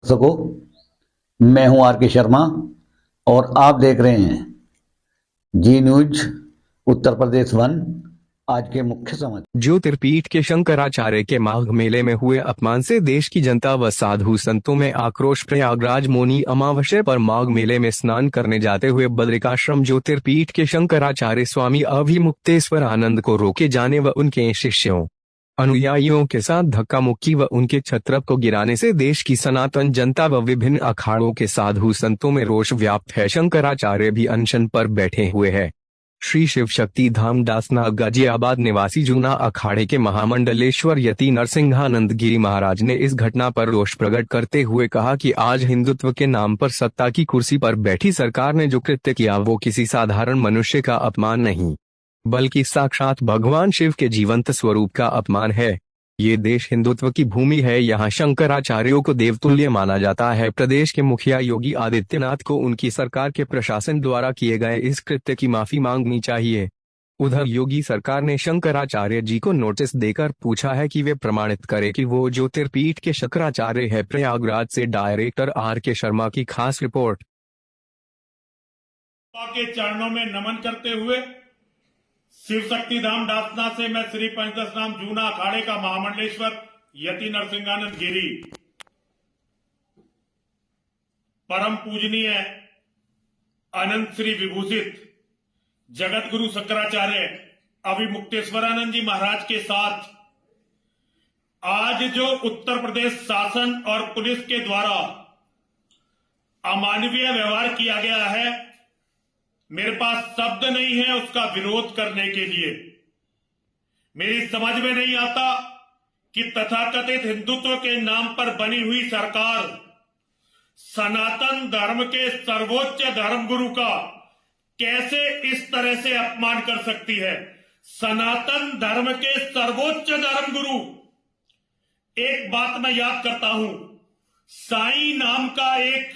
सको। मैं हूं आर के शर्मा और आप देख रहे हैं जी न्यूज उत्तर प्रदेश वन। आज के मुख्य समाचार। ज्योतिर्पीठ के शंकराचार्य के माघ मेले में हुए अपमान से देश की जनता व साधु संतों में आक्रोश। प्रयागराज मौनी अमावस्या पर माघ मेले में स्नान करने जाते हुए बद्रिकाश्रम ज्योतिर्पीठ के शंकराचार्य स्वामी अभिमुक्तेश्वर आनंद को रोके जाने व उनके शिष्यों अनुयायियों के साथ धक्का मुक्की व उनके छत्र को गिराने से देश की सनातन जनता व विभिन्न अखाड़ों के साधु संतों में रोष व्याप्त है। शंकराचार्य भी अनशन पर बैठे हुए हैं। श्री शिव शक्ति धाम दासना गाजियाबाद निवासी जूना अखाड़े के महामंडलेश्वर यति नरसिंहानंद गिरी महाराज ने इस घटना पर रोष प्रकट करते हुए कहा कि आज हिंदुत्व के नाम पर सत्ता की कुर्सी पर बैठी सरकार ने जो कृत्य किया वो किसी साधारण मनुष्य का अपमान नहीं बल्कि साक्षात भगवान शिव के जीवंत स्वरूप का अपमान है। ये देश हिंदुत्व की भूमि है, यहाँ शंकराचार्यों को देवतुल्य माना जाता है। प्रदेश के मुखिया योगी आदित्यनाथ को उनकी सरकार के प्रशासन द्वारा किए गए इस कृत्य की माफी मांगनी चाहिए। उधर योगी सरकार ने शंकराचार्य जी को नोटिस देकर पूछा है कि वे प्रमाणित करें कि वो ज्योतिर्पीठ के शंकराचार्य है। प्रयागराज से डायरेक्टर आर के शर्मा की खास रिपोर्ट। के चरणों में नमन करते हुए शिव शक्ति धाम दासना से मैं श्री पंचदशनाम जूना अखाड़े का महामंडलेश्वर यति नरसिंहानंद गिरी परम पूजनीय अनंत श्री विभूषित जगत गुरु शंकराचार्य अभिमुक्तेश्वरानंद जी महाराज के साथ आज जो उत्तर प्रदेश शासन और पुलिस के द्वारा अमानवीय व्यवहार किया गया है, मेरे पास शब्द नहीं है उसका विरोध करने के लिए। मेरी समझ में नहीं आता कि तथाकथित हिंदुत्व के नाम पर बनी हुई सरकार सनातन धर्म के सर्वोच्च धर्मगुरु का कैसे इस तरह से अपमान कर सकती है। सनातन धर्म के सर्वोच्च धर्मगुरु, एक बात मैं याद करता हूं, साईं नाम का एक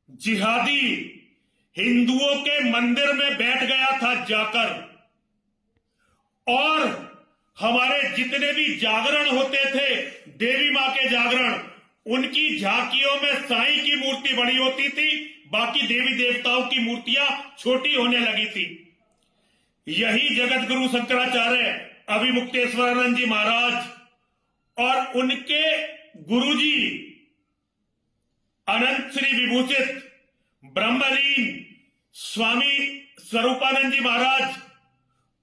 जिहादी हिंदुओं के मंदिर में बैठ गया था जाकर, और हमारे जितने भी जागरण होते थे, देवी मां के जागरण, उनकी झांकियों में साईं की मूर्ति बड़ी होती थी, बाकी देवी देवताओं की मूर्तियां छोटी होने लगी थी। यही जगत गुरु शंकराचार्य अभिमुक्तेश्वरानंद जी महाराज और उनके गुरुजी अनंत श्री विभूषित ब्रह्मलीन स्वामी स्वरूपानंद जी महाराज,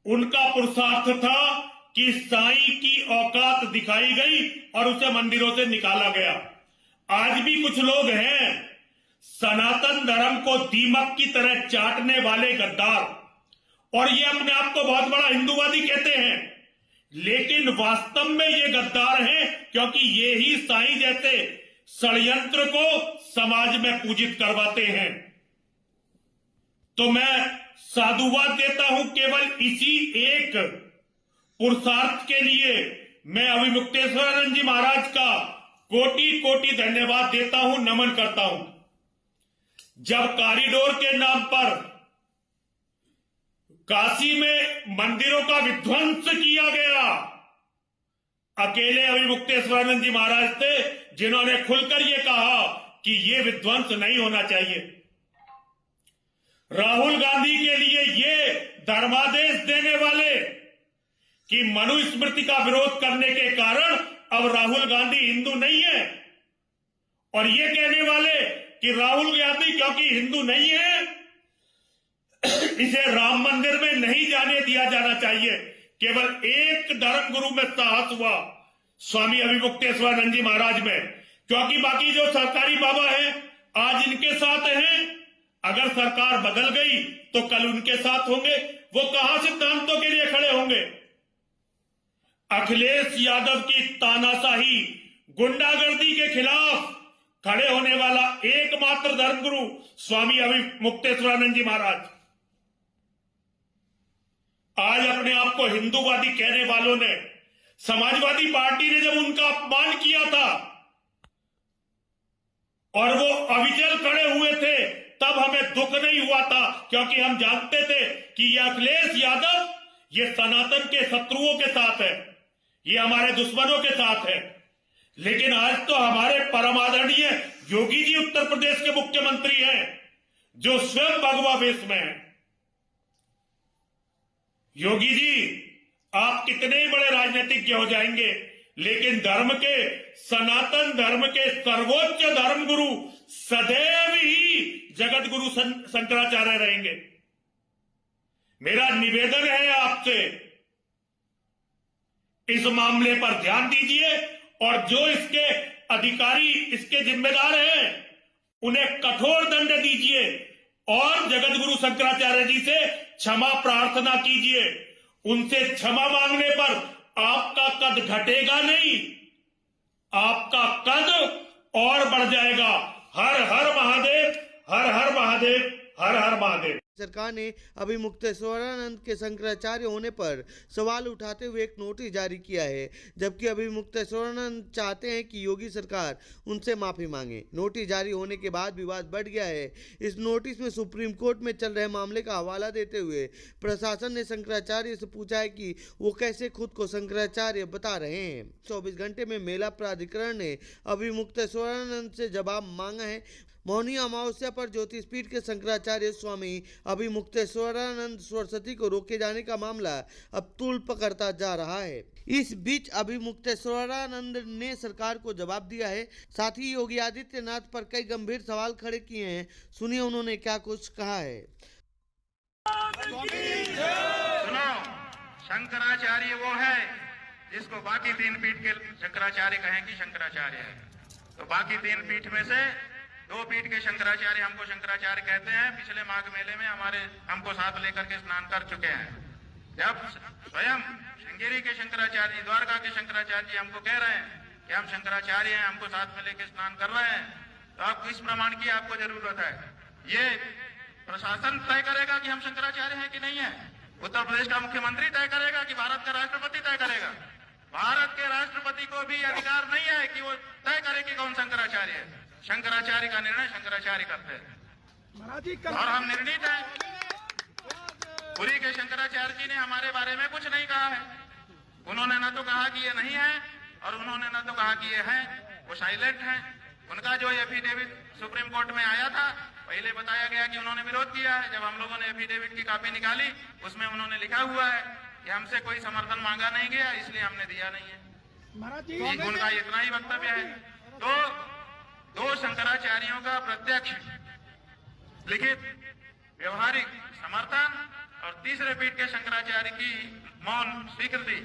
उनका पुरुषार्थ था कि साईं की औकात दिखाई गई और उसे मंदिरों से निकाला गया। आज भी कुछ लोग हैं सनातन धर्म को दीमक की तरह चाटने वाले गद्दार, और ये अपने आप को बहुत बड़ा हिंदूवादी कहते हैं, लेकिन वास्तव में ये गद्दार हैं, क्योंकि ये ही साईं जैसे षड्यंत्र को समाज में पूजित करवाते हैं। तो मैं साधुवाद देता हूं केवल इसी एक पुरुषार्थ के लिए। मैं अभिमुक्तेश्वरानंद जी महाराज का कोटि कोटि धन्यवाद देता हूं, नमन करता हूं। जब कॉरिडोर के नाम पर काशी में मंदिरों का विध्वंस किया गया, अकेले अभिमुक्तेश्वरानंद जी महाराज थे जिन्होंने खुलकर यह कहा कि यह विध्वंस नहीं होना चाहिए। राहुल गांधी के लिए ये धर्मादेश देने वाले कि मनुस्मृति का विरोध करने के कारण अब राहुल गांधी हिंदू नहीं है, और ये कहने वाले कि राहुल गांधी क्योंकि हिंदू नहीं है इसे राम मंदिर में नहीं जाने दिया जाना चाहिए। केवल एक धर्म गुरु में साहस हुआ, स्वामी अभिमुक्तेश्वरानंद जी महाराज में, क्योंकि बाकी जो सरकारी बाबा हैं आज इनके साथ हैं, अगर सरकार बदल गई तो कल उनके साथ होंगे। वो कहां सिद्धांतों के लिए खड़े होंगे। अखिलेश यादव की तानाशाही गुंडागर्दी के खिलाफ खड़े होने वाला एकमात्र धर्मगुरु स्वामी अभिमुक्तेश्वरानंद जी महाराज। आज अपने आप को हिंदूवादी कहने वालों ने, समाजवादी पार्टी ने जब उनका अपमान किया था और वो अविचल खड़े हुए थे, तब हमें दुख नहीं हुआ था, क्योंकि हम जानते थे कि ये अखिलेश यादव ये सनातन के शत्रुओं के साथ है, ये हमारे दुश्मनों के साथ है। लेकिन आज तो हमारे परम आदरणीय योगी जी उत्तर प्रदेश के मुख्यमंत्री हैं, जो स्वयं भगवा वेश में हैं। योगी जी, आप कितने ही बड़े राजनीतिज्ञ हो जाएंगे, लेकिन धर्म के, सनातन धर्म के सर्वोच्च धर्म गुरु सदैव ही जगत गुरु शंकराचार्य रहेंगे। मेरा निवेदन है आपसे, इस मामले पर ध्यान दीजिए और जो इसके अधिकारी, इसके जिम्मेदार हैं, उन्हें कठोर दंड दीजिए और जगत गुरु शंकराचार्य जी से क्षमा प्रार्थना कीजिए। उनसे क्षमा मांगने पर आपका कद घटेगा नहीं, आपका कद और बढ़ जाएगा। हर हर महादेव, हर हर महादेव, हर हर महादेव। सरकार ने अभी मुक्तेश्वरानंद के शंकराचार्य होने पर सवाल उठाते हुए एक नोटिस जारी किया है, जबकि अभी मुक्तेश्वरानंद चाहते हैं कि योगी सरकार उनसे माफी मांगे। नोटिस जारी होने के बाद विवाद बढ़ गया है। इस नोटिस में सुप्रीम कोर्ट में चल रहे मामले का हवाला देते हुए प्रशासन ने शंकराचार्य से पूछा है कि वो कैसे खुद को शंकराचार्य बता रहे हैं। 24 घंटे में मेला प्राधिकरण ने अभी मुक्तेश्वरानंद से जवाब मांगा है। मौनी अमावस्या पर ज्योतिषपीठ के शंकराचार्य स्वामी अभी मुक्तेश्वरानंद सरस्वती को रोके जाने का मामला अब तूल पकड़ता जा रहा है। इस बीच अभी मुक्तेश्वरानंद ने सरकार को जवाब दिया है। साथ ही योगी आदित्यनाथ पर कई गंभीर सवाल खड़े किए हैं। सुनिए उन्होंने क्या कुछ कहा है। सुनो, शंकराचार्य वो है जिसको बाकी 3 पीठ के शंकराचार्य कहें कि शंकराचार्य है, तो बाकी 3 पीठ में से 2 पीठ के शंकराचार्य हमको शंकराचार्य कहते हैं। पिछले माघ मेले में हमको साथ लेकर के स्नान कर चुके हैं। जब स्वयं श्रृंगेरी के शंकराचार्य, द्वारका के शंकराचार्य जी हमको कह रहे हैं कि हम शंकराचार्य हैं, हमको साथ में लेकर स्नान कर रहे हैं, तो आपको इस प्रमाण की आपको जरूरत है। ये प्रशासन तय करेगा कि हम शंकराचार्य हैं कि नहीं है। उत्तर प्रदेश का मुख्यमंत्री तय करेगा कि भारत का राष्ट्रपति तय करेगा। भारत के राष्ट्रपति को भी अधिकार नहीं है कि वो तय करे कि कौन शंकराचार्य है। शंकराचार्य का निर्णय शंकराचार्य करते हैं और हम निर्णित हैं। पुरी के शंकराचार्य जी ने हमारे बारे में कुछ नहीं कहा है। उन्होंने न तो कहा कि ये नहीं है और उन्होंने न तो कहा कि ये है। वो साइलेंट है। उनका जो एफिडेविट सुप्रीम कोर्ट में आया था, पहले बताया गया कि उन्होंने विरोध किया है। जब हम लोगों ने एफिडेविट की कॉपी निकाली, उसमें उन्होंने लिखा हुआ है कि हमसे कोई समर्थन मांगा नहीं गया, इसलिए हमने दिया नहीं है। उनका इतना ही वक्तव्य है। तो 2 शंकराचार्यों का प्रत्यक्ष लिखित व्यवहारिक समर्थन और तीसरे पीठ के शंकराचार्य की मौन स्वीकृति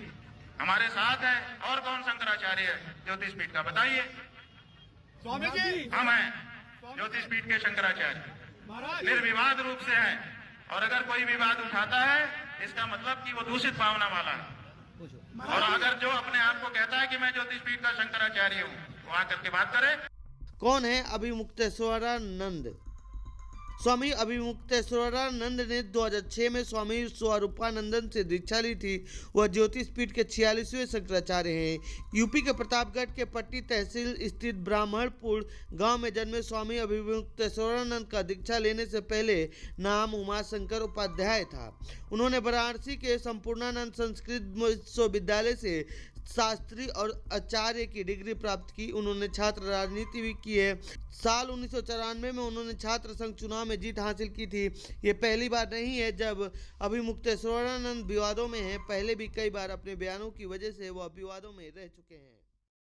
हमारे साथ है। और कौन शंकराचार्य है ज्योतिष पीठ का, बताइए। स्वामी जी, हम हैं ज्योतिष पीठ के शंकराचार्य, निर्विवाद रूप से है। और अगर कोई विवाद उठाता है, इसका मतलब कि वो दूषित भावना वाला है। और अगर जो अपने आप को कहता है कि मैं ज्योतिष पीठ का शंकराचार्य हूँ, वो आकर के बात करे। कौन है अभी मुक्तेश्वरानंद? स्वामी अभी मुक्तेश्वरानंद ने 2006 में स्वामी स्वरूपानंदन से दीक्षा ली थी। वह ज्योतिष पीठ के 46वें शंकराचार्य हैं। यूपी के प्रतापगढ़ के पट्टी तहसील स्थित ब्राह्मणपुर गांव में जन्मे स्वामी अभी मुक्तेश्वरानंद का दीक्षा लेने से पहले नाम उमाशंकर उपाध्याय था। उन्होंने वाराणसी के संपूर्णानंद संस्कृत विश्वविद्यालय से शास्त्री और आचार्य की डिग्री प्राप्त की। उन्होंने छात्र राजनीति भी की है। साल 1994 में उन्होंने छात्र संघ चुनाव में जीत हासिल की थी। ये पहली बार नहीं है जब अभी मुक्तेश्वरानंद विवादों में हैं। पहले भी कई बार अपने बयानों की वजह से वह विवादों में रह चुके हैं।